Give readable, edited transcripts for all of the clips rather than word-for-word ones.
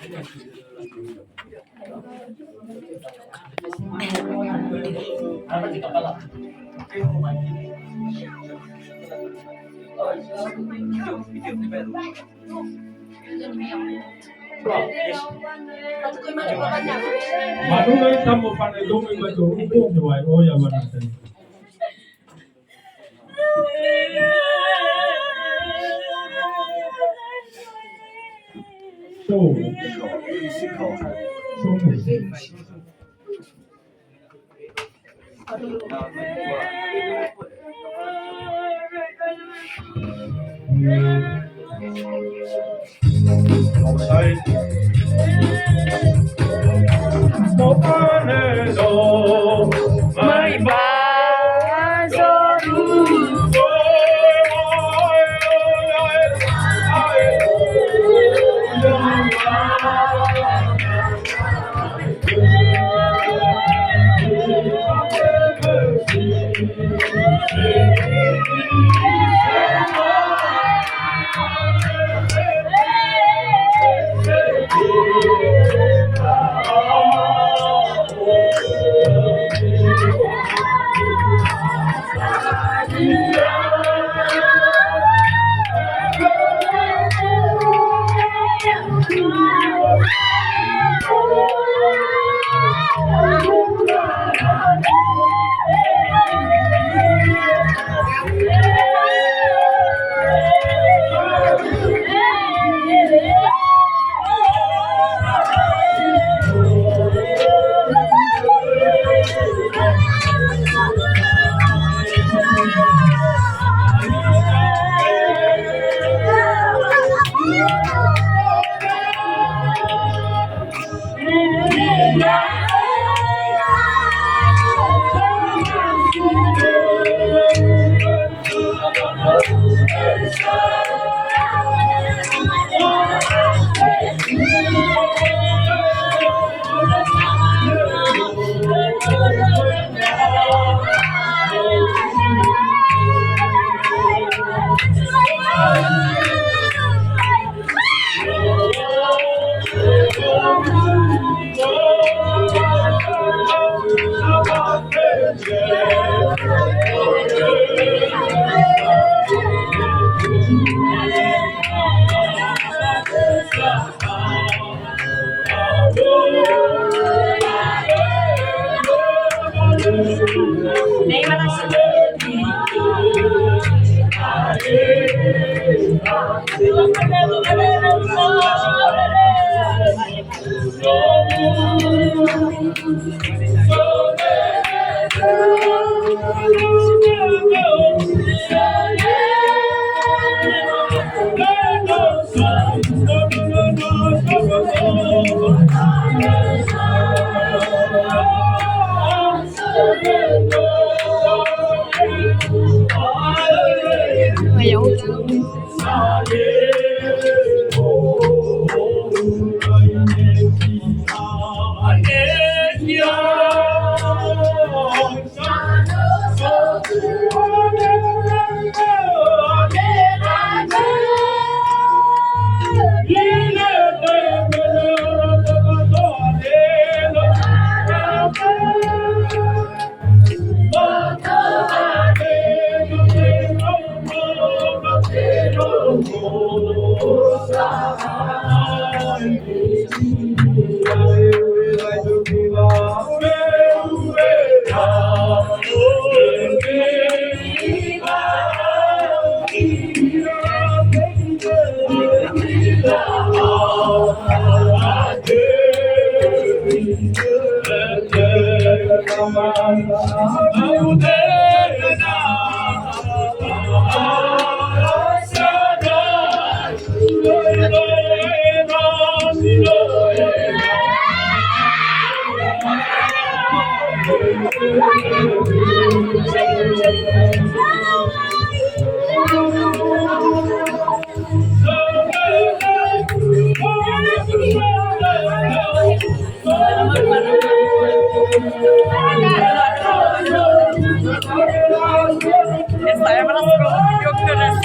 Manulah kamu pandai dong itu umum doai oh ya mana tadi. So, May saya malah scroll video terus.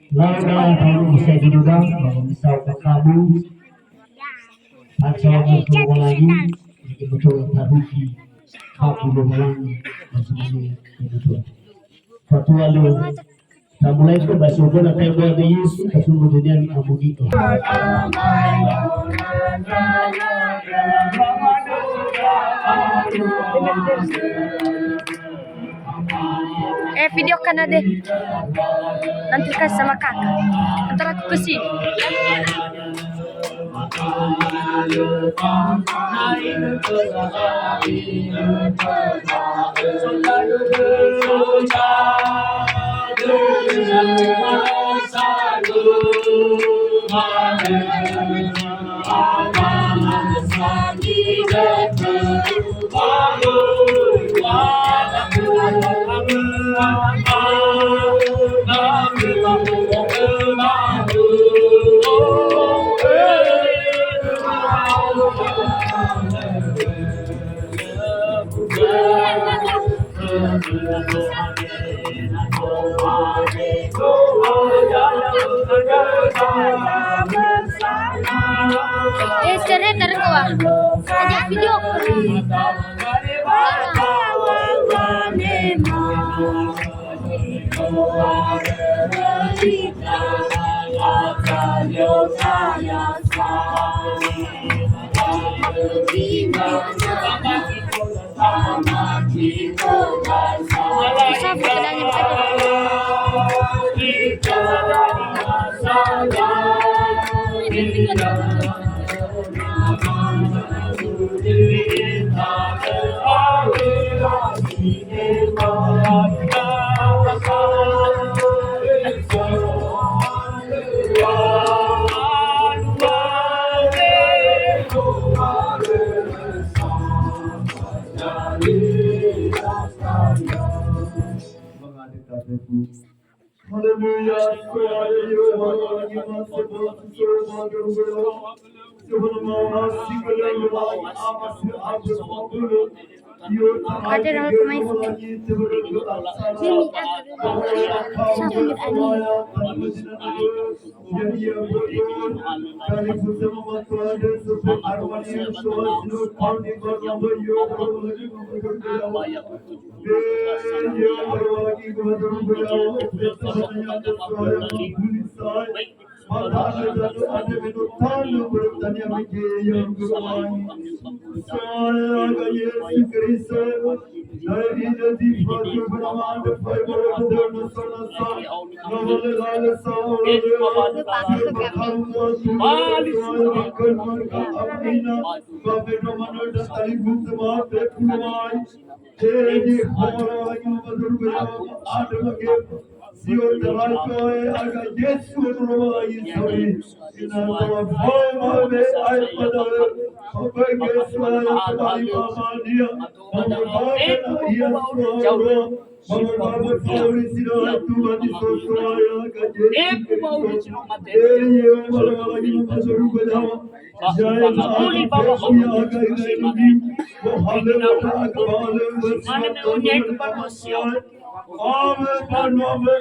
Laga kalau bisa diduga kalau misal kamu atau betul lagi jadi betul taruhi kamu bermalang dan sebagainya betul. Satu lalu tak mulai itu bahasa pun ada yang buat Yesus kasih kemudian abu itu. Video kan ada nanti kasih sama kakak antara aku ke sini. Sekarang terkuat ada video bisa berkedanya Haleluya. Ada nama pemain suka. Mimi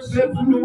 siapa mit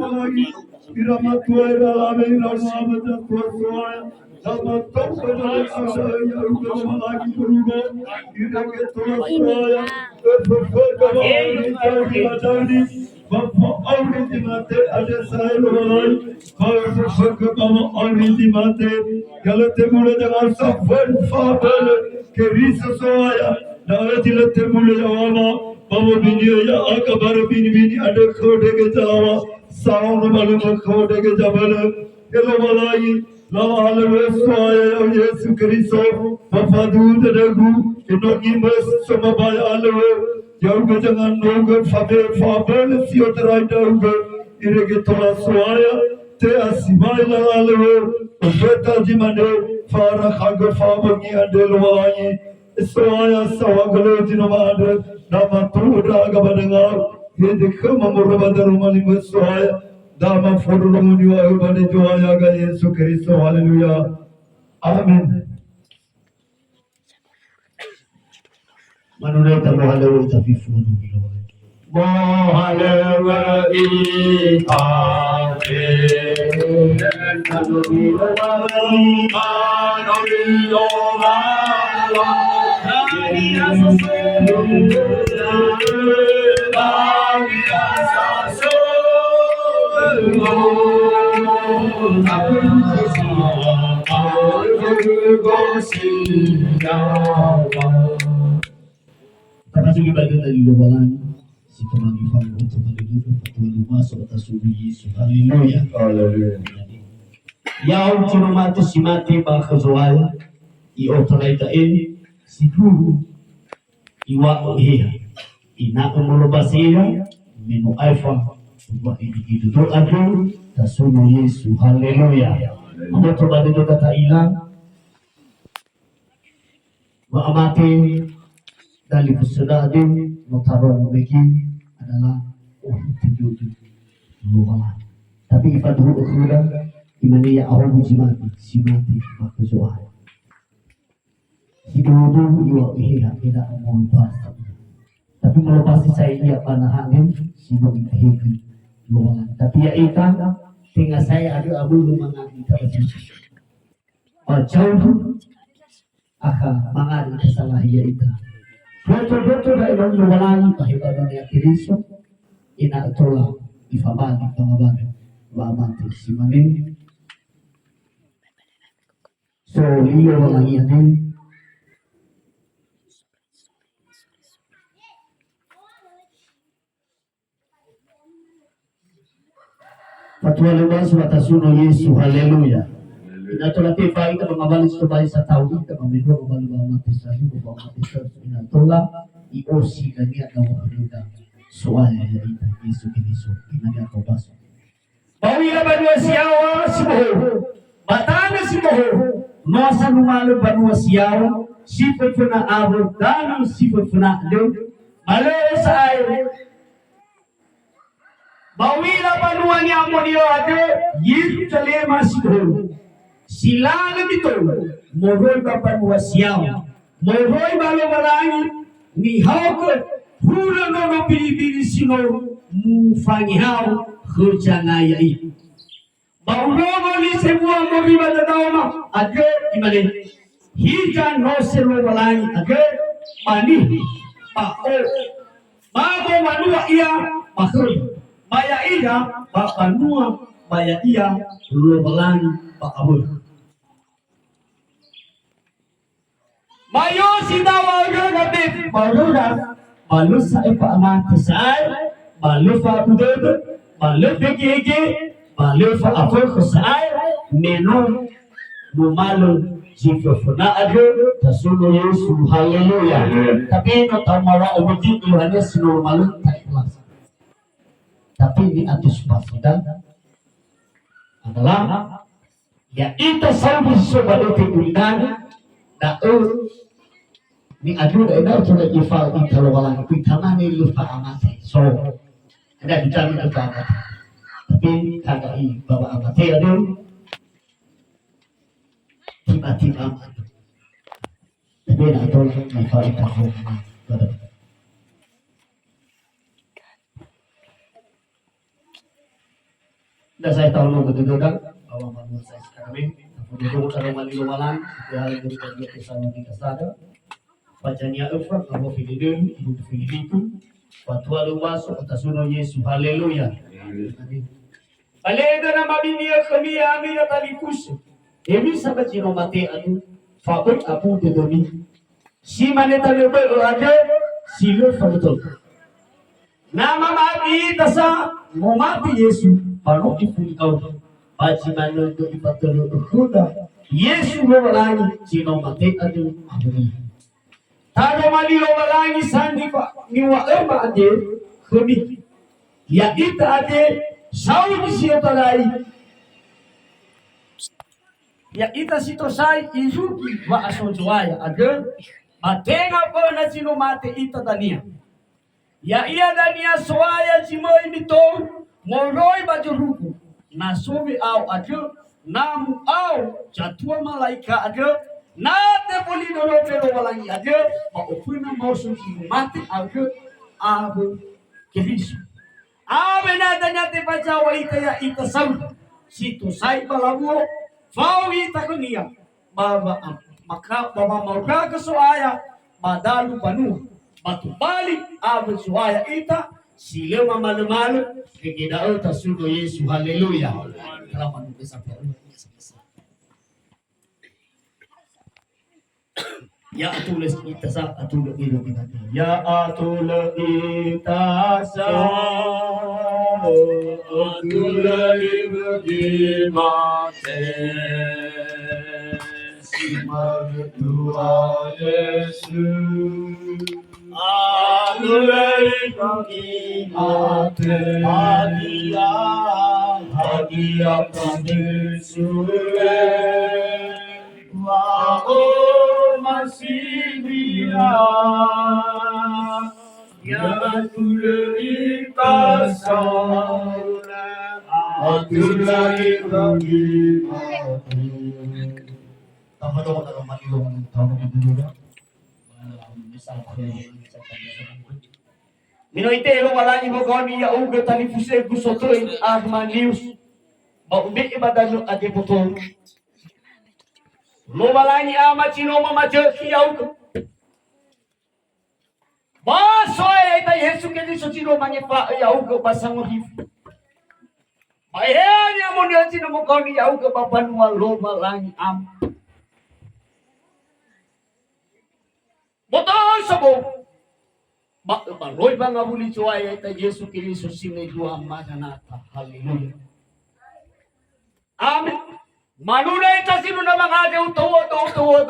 Amin. Manunay tamo halaw itafifu ng bilaway. Mo halaw itafifu ng bilaway. Ano bilaway. Nani asasun. Nani Termasuk ibadah dari lubangan si pemanggilan untuk menduduki Tuhan masuk atas tubuh Yesus. Haleluya. Haleluya. Yang cuma mati si mati bahasa i otoraitain si guru iwa ohia ina umulobasira menu alfa wa ini doa tu tasumu Yesus. Haleluya. Amo to bade do kata ilang wa amati dari pesudahin notarong bagi adalah tujuh luar. Tapi ifadhu ukhura imani ya ahu jimati simati makazuah. Hidup iwa ihya tidak melepas. Tapi melepasi saya ia panahangin sibuk ihya luar. Tapi ya ikan tinggal saya ada abu lumangan kita jauh akan mengadu kesalahan ia ikan. Betul-betul dah ibang lumalang kahibadan niya Kristo ina itola ifabali pangabalan maamati si manin so liyo walang iyanin patuwaluman sa matasuno Yesu. Haleluya. Inatola tiba ita pangabali sa bahay sa tao ita pamidro kabali maamati sa hibo pamati sa inatola iosi kanya na wahaluda suaya ya ita Yesu Kristo inaga ko baso bawila banua siyawa si moho batana si moho nosa numalo banua siyawa sifat funa abo dano sifat funa le malo sa ay Bawila panuan ni amo dia ade Yesu chale masih silang dito moroy bapan wasiyaw moroy balo balangi ni hawko hulo no bili sino mu fangihaw khujangayai baulo ni semua mori badadauma ade imale hija no selo balangi ade mani pa o bago manua ia makhluk maya iya pak panua maya iya lo balangi pak abul mayo sida wajo gabe baruda balu sai pak amati sai balu fa budod balu pegege balu fa afur sai meno bumalo jifofuna ado tasuno Yesu haleluya tapi no tamawa umudi Yohanes normal tak kelas tapi di atas pasida adalah ya itu sampai sebagai kemuliaan da'u ni adu da sudah ifal italo walang pitama ni lupa amate so ada bicara lupa amate tapi kagak i bawa amate adu tiba-tiba tapi ada tol ifal italo dah saya tahu lo betul kan bahwa manusia saya sekarang duduk dalam malilumalan hal dari kesan di kasada bacanya apa kalau filidin ibu filidin fatwa luas atas suno Yesus haleluya alega na mabinia kami amina talikus emi sabat sino mate anu fabrik apu dedoni si maneta lebe aja silo fabetul nama mati tasa mau mati Yesus baru dipulih Paci mano itu ipatulu kuda Yesu bawalangi sino mate adu abuni tado mali bawalangi sandi pak niwa ema ade kemi ya ita ade saudi siota lai ya ita sito sai izuki wa asojoaya ade matenga pona sino mate ita dania ya iya dania soaya simoi mito moroi bajuruku nasumi au ajo namu au jatua malaika ajo nate boli dono pero walangi ajo maupuna mausu mati ajo abu kevisu abe nada nyate pacawa ita ya ita sam situ sai balawo fau ita kunia baba maka baba mauka kesoaya badalu banu batu bali abu suaya ita silema malu-malu kegedao tasudo Yesu haleluya kalaman besar ya atules itasa atulo ilo binati ya atulo itasa atulo ilo dimate simar Tuhan Yesus Adulai kami mate hadiah kami sule wao masih dia ya adulai kasana adulai kami mate tahu dong kalau mati dong tahu itu juga Minoitero wala ni mo kami ya uga tani fuse gusotoy agma news ba ubi ibadano ade potong lo wala ni ama chino mama je ya uga ba soy ita Yesu ke ni so chino manye pa ya uga basang hif ba he ni amo ni chino mo kami ya uga baban lo wala ni am Botol sabo Baroy bang abuli cuaya ita Yesu Kristo sinay dua masanata. Haleluya. Amen. Manunay ita sino na mga ade uto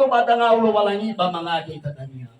batang aulo walang iba mga ade ita tanya.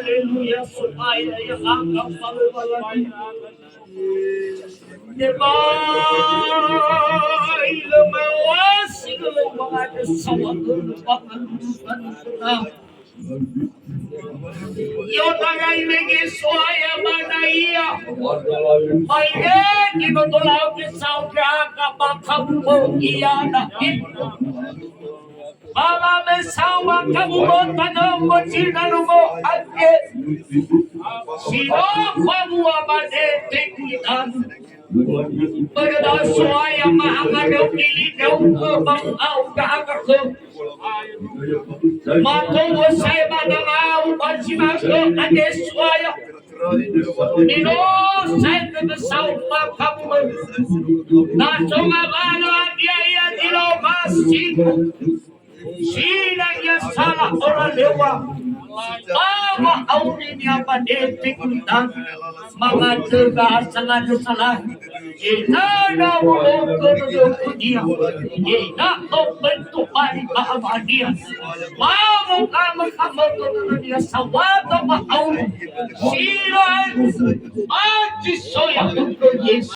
Haleluya, supaya yang akan palubalan Nebay lumawas yung mga sawa Yun ang ay nag-iswaya manaiya. Ay kinutulaw sa kapakampong iyana. Mga mesawa kabubot tanong mo sinalumo at sino pamuwabade tekwitan. Pagkadaswaya maanganaw nilinaw ko mang-aw kaagako. Matungusay manangaw pansimaso adeswaya. Minusay kagasaw makamon. Nasungabalo ang yaya dilobasiko. Sinang yasala oralewa. Mga aunin niya padetik utang. Mga tugas sa nasalah. Inana mo ang kunuduko niya. Ina o bentukan kaama niya. Mamong amang kamotunan niya sa wata maaw. Silan at sisoya kung Yesus.